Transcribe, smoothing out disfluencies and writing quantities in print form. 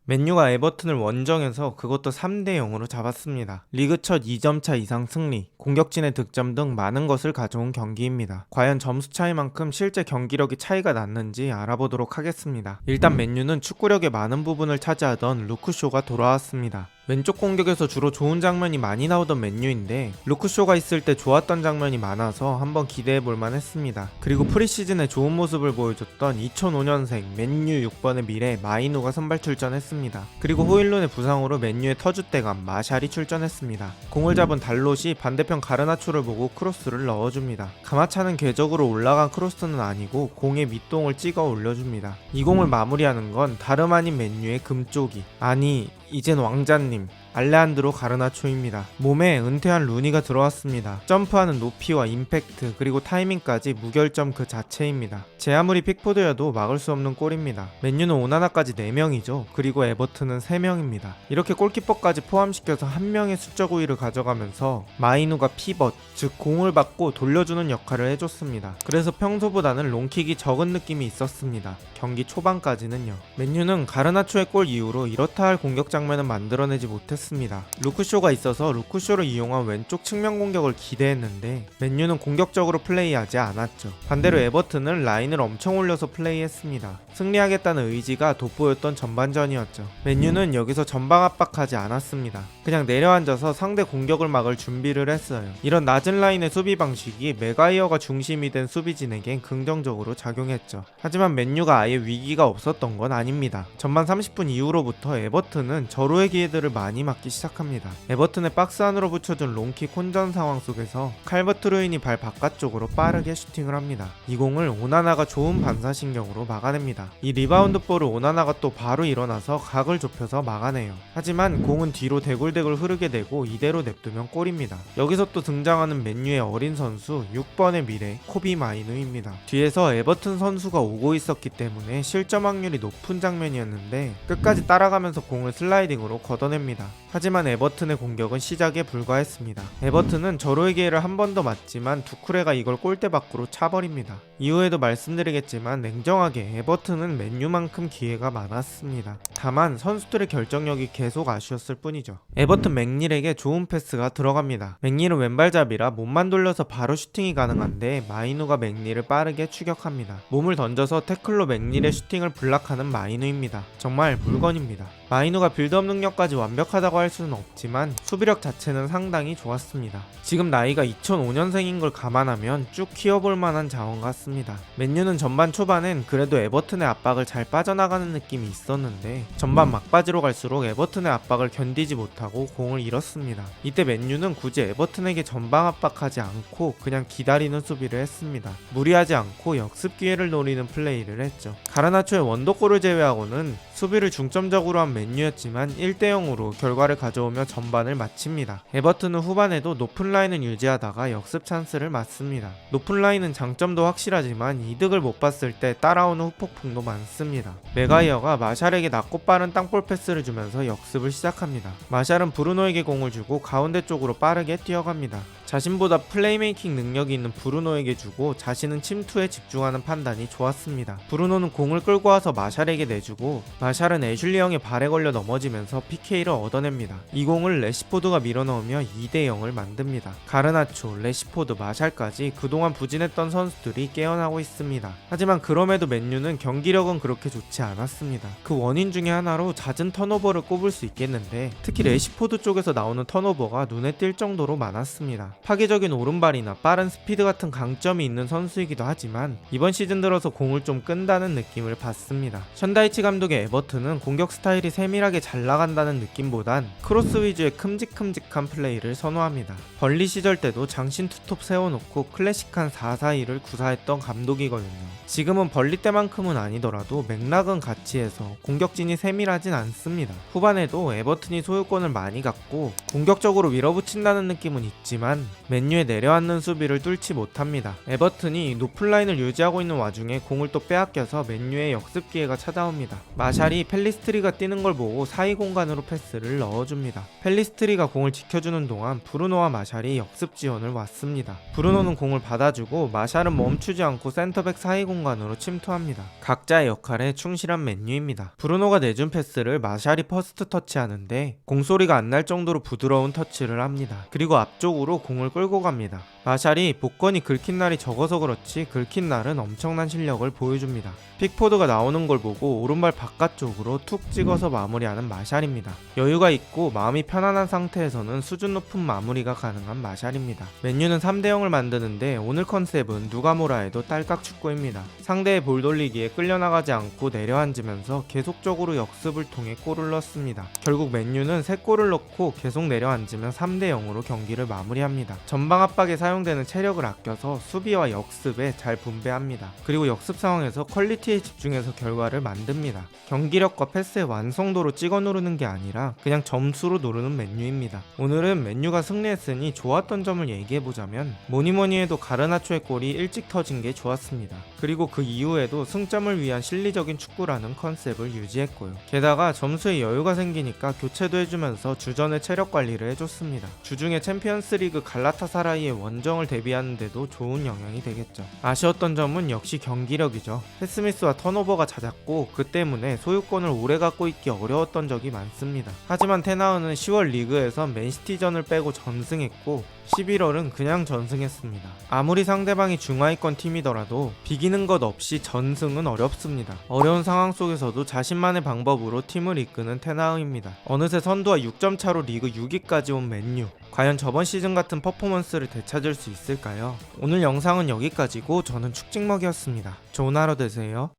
맨유가 에버튼을 원정에서 그것도 3대 0으로 잡았습니다. 리그 첫 2점차 이상 승리, 공격진의 득점 등 많은 것을 가져온 경기입니다. 과연 점수 차이만큼 실제 경기력이 차이가 났는지 알아보도록 하겠습니다. 일단 맨유는 축구력의 많은 부분을 차지하던 루크쇼가 돌아왔습니다. 왼쪽 공격에서 주로 좋은 장면이 많이 나오던 맨유인데 루크쇼가 있을 때 좋았던 장면이 많아서 한번 기대해볼만 했습니다. 그리고 프리시즌에 좋은 모습을 보여줬던 2005년생 맨유 6번의 미래 마이누가 선발 출전했습니다. 그리고 호일룬의 부상으로 맨유의 터줏대감 마샬이 출전했습니다. 공을 잡은 달롯이 반대편 가르나초를 보고 크로스를 넣어줍니다. 가마차는 궤적으로 올라간 크로스는 아니고 공의 밑동을 찍어 올려줍니다. 이 공을 마무리하는 건 다름 아닌 맨유의 금쪽이, 아니 이젠 왕자님 알레한드로 가르나초입니다. 몸에 은퇴한 루니가 들어왔습니다. 점프하는 높이와 임팩트 그리고 타이밍까지 무결점 그 자체입니다. 제 아무리 픽포드여도 막을 수 없는 골입니다. 맨유는 오나나까지 4명이죠. 그리고 에버튼은 3명입니다. 이렇게 골키퍼까지 포함시켜서 한 명의 수적 우위를 가져가면서 마이누가 피벗, 즉 공을 받고 돌려주는 역할을 해줬습니다. 그래서 평소보다는 롱킥이 적은 느낌이 있었습니다. 경기 초반까지는요. 맨유는 가르나초의 골 이후로 이렇다 할 공격 장면은 만들어내지 못했습니다. 루크쇼가 있어서 루크쇼를 이용한 왼쪽 측면 공격을 기대했는데 맨유는 공격적으로 플레이하지 않았죠. 반대로 에버튼은 라인을 엄청 올려서 플레이했습니다. 승리하겠다는 의지가 돋보였던 전반전이었죠. 맨유는 여기서 전방 압박하지 않았습니다. 그냥 내려앉아서 상대 공격을 막을 준비를 했어요. 이런 낮은 라인의 수비 방식이 맥가이어가 중심이 된 수비진에겐 긍정적으로 작용했죠. 하지만 맨유가 아예 위기가 없었던 건 아닙니다. 전반 30분 이후로부터 에버튼은 절호의 기회들을 많이 맞기 시작합니다. 에버튼의 박스 안으로 붙여준 롱킥 혼전 상황 속에서 칼버트 루인이 발 바깥쪽으로 빠르게 슈팅을 합니다. 이 공을 오나나가 좋은 반사신경으로 막아냅니다. 이 리바운드 볼을 오나나가 또 바로 일어나서 각을 좁혀서 막아내요. 하지만 공은 뒤로 대굴대굴 흐르게 되고 이대로 냅두면 골입니다. 여기서 또 등장하는 맨유의 어린 선수 6번의 미래 코비 마이누입니다. 뒤에서 에버튼 선수가 오고 있었기 때문에 실점 확률이 높은 장면이었는데 끝까지 따라가면서 공을 슬라이딩으로 걷어냅니다. 하지만 에버튼의 공격은 시작에 불과했습니다. 에버튼은 절호의 기회를 한 번 더 맞지만 두쿠레가 이걸 골대 밖으로 차버립니다. 이후에도 말씀드리겠지만 냉정하게 에버튼은 맨유만큼 기회가 많았습니다. 다만 선수들의 결정력이 계속 아쉬웠을 뿐이죠. 에버튼 맥닐에게 좋은 패스가 들어갑니다. 맥닐은 왼발잡이라 몸만 돌려서 바로 슈팅이 가능한데 마이누가 맥닐을 빠르게 추격합니다. 몸을 던져서 태클로 맥닐의 슈팅을 블락하는 마이누입니다. 정말 물건입니다. 마이누가 빌드업 능력까지 완벽하다고 할 수는 없지만 수비력 자체는 상당히 좋았습니다. 지금 나이가 2005년생인 걸 감안하면 쭉 키워볼 만한 자원 같습니다. 맨유는 전반 초반엔 그래도 에버튼의 압박을 잘 빠져나가는 느낌이 있었는데 전반 막바지로 갈수록 에버튼의 압박을 견디지 못하고 공을 잃었습니다. 이때 맨유는 굳이 에버튼에게 전방 압박하지 않고 그냥 기다리는 수비를 했습니다. 무리하지 않고 역습 기회를 노리는 플레이를 했죠. 가르나초의 원더골을 제외하고는 수비를 중점적으로 한 맨유였지만 1대0으로 결과를 가져오며 전반을 마칩니다. 에버튼은 후반에도 높은 라인을 유지하다가 역습 찬스를 맞습니다. 높은 라인은 장점도 확실하지만 이득을 못 봤을 때 따라오는 후폭풍도 많습니다. 맥가이어가 마샬에게 낮고 빠른 땅볼 패스를 주면서 역습을 시작합니다. 마샬은 브루노에게 공을 주고 가운데 쪽으로 빠르게 뛰어갑니다. 자신보다 플레이메이킹 능력이 있는 브루노에게 주고 자신은 침투에 집중하는 판단이 좋았습니다. 브루노는 공을 끌고 와서 마샬에게 내주고 마샬은 애슐리 형의 발에 걸려 넘어지면서 PK를 얻어냅니다. 이 공을 레시포드가 밀어넣으며 2대0을 만듭니다. 가르나초, 레시포드, 마샬까지 그동안 부진했던 선수들이 깨어나고 있습니다. 하지만 그럼에도 맨유는 경기력은 그렇게 좋지 않았습니다. 그 원인 중에 하나로 잦은 턴오버를 꼽을 수 있겠는데 특히 레시포드 쪽에서 나오는 턴오버가 눈에 띌 정도로 많았습니다. 파괴적인 오른발이나 빠른 스피드 같은 강점이 있는 선수이기도 하지만 이번 시즌 들어서 공을 좀 끈다는 느낌을 받습니다. 션다이치 감독의 에버튼은 공격 스타일이 세밀하게 잘 나간다는 느낌보단 크로스 위주의 큼직큼직한 플레이를 선호합니다. 벌리 시절 때도 장신 투톱 세워놓고 클래식한 4-4-2를 구사했던 감독이거든요. 지금은 벌리 때만큼은 아니더라도 맥락은 같이 해서 공격진이 세밀하진 않습니다. 후반에도 에버튼이 소유권을 많이 갖고 공격적으로 밀어붙인다는 느낌은 있지만 맨유의 내려앉는 수비를 뚫지 못합니다. 에버튼이 높은 라인을 유지하고 있는 와중에 공을 또 빼앗겨서 맨유의 역습 기회가 찾아옵니다. 마샬이 펠리스트리가 뛰는 걸 보고 사이 공간으로 패스를 넣어줍니다. 펠리스트리가 공을 지켜주는 동안 브루노와 마샬이 역습 지원을 왔습니다. 브루노는 공을 받아주고 마샬은 멈추지 않고 센터백 사이 공간으로 침투합니다. 각자의 역할에 충실한 맨유입니다. 브루노가 내준 패스를 마샬이 퍼스트 터치하는데 공소리가 안 날 정도로 부드러운 터치를 합니다. 그리고 앞쪽으로 공을 끌고 갑니다. 마샬이 복권이 긁힌 날이 적어서 그렇지 긁힌 날은 엄청난 실력을 보여줍니다. 픽포드가 나오는 걸 보고 오른발 바깥쪽으로 툭 찍어서 마무리하는 마샬입니다. 여유가 있고 마음이 편안한 상태에서는 수준 높은 마무리가 가능한 마샬입니다. 맨유는 3대0을 만드는데 오늘 컨셉은 누가 뭐라 해도 딸깍 축구입니다. 상대의 볼 돌리기에 끌려나가지 않고 내려앉으면서 계속적으로 역습을 통해 골을 넣습니다. 결국 맨유는 3골을 넣고 계속 내려앉으면 3대0으로 경기를 마무리합니다. 전방 압박에 사용되는 체력을 아껴서 수비와 역습에 잘 분배합니다. 그리고 역습 상황에서 퀄리티에 집중해서 결과를 만듭니다. 경기력과 패스의 완성도로 찍어 누르는 게 아니라 그냥 점수로 누르는 맨유입니다. 오늘은 맨유가 승리했으니 좋았던 점을 얘기해보자면 뭐니뭐니 해도 가르나초의 골이 일찍 터진 게 좋았습니다. 그리고 그 이후에도 승점을 위한 실리적인 축구라는 컨셉을 유지했고요. 게다가 점수에 여유가 생기니까 교체도 해주면서 주전의 체력 관리를 해줬습니다. 주중에 챔피언스리그 갈라타사라이의 원정을 대비하는데도 좋은 영향이 되겠죠. 아쉬웠던 점은 역시 경기력이죠. 패스미스와 턴오버가 잦았고 그 때문에 소유권을 오래 갖고 있기 어려웠던 적이 많습니다. 하지만 테나우는 10월 리그에서 맨시티전을 빼고 전승했고 11월은 그냥 전승했습니다. 아무리 상대방이 중하위권 팀이더라도 비기는 것 없이 전승은 어렵습니다. 어려운 상황 속에서도 자신만의 방법으로 팀을 이끄는 테나우입니다. 어느새 선두와 6점 차로 리그 6위까지 온 맨유. 과연 저번 시즌 같은 퍼포먼스를 되찾을 수 있을까요? 오늘 영상은 여기까지고 저는 축직먹이었습니다. 좋은 하루 되세요.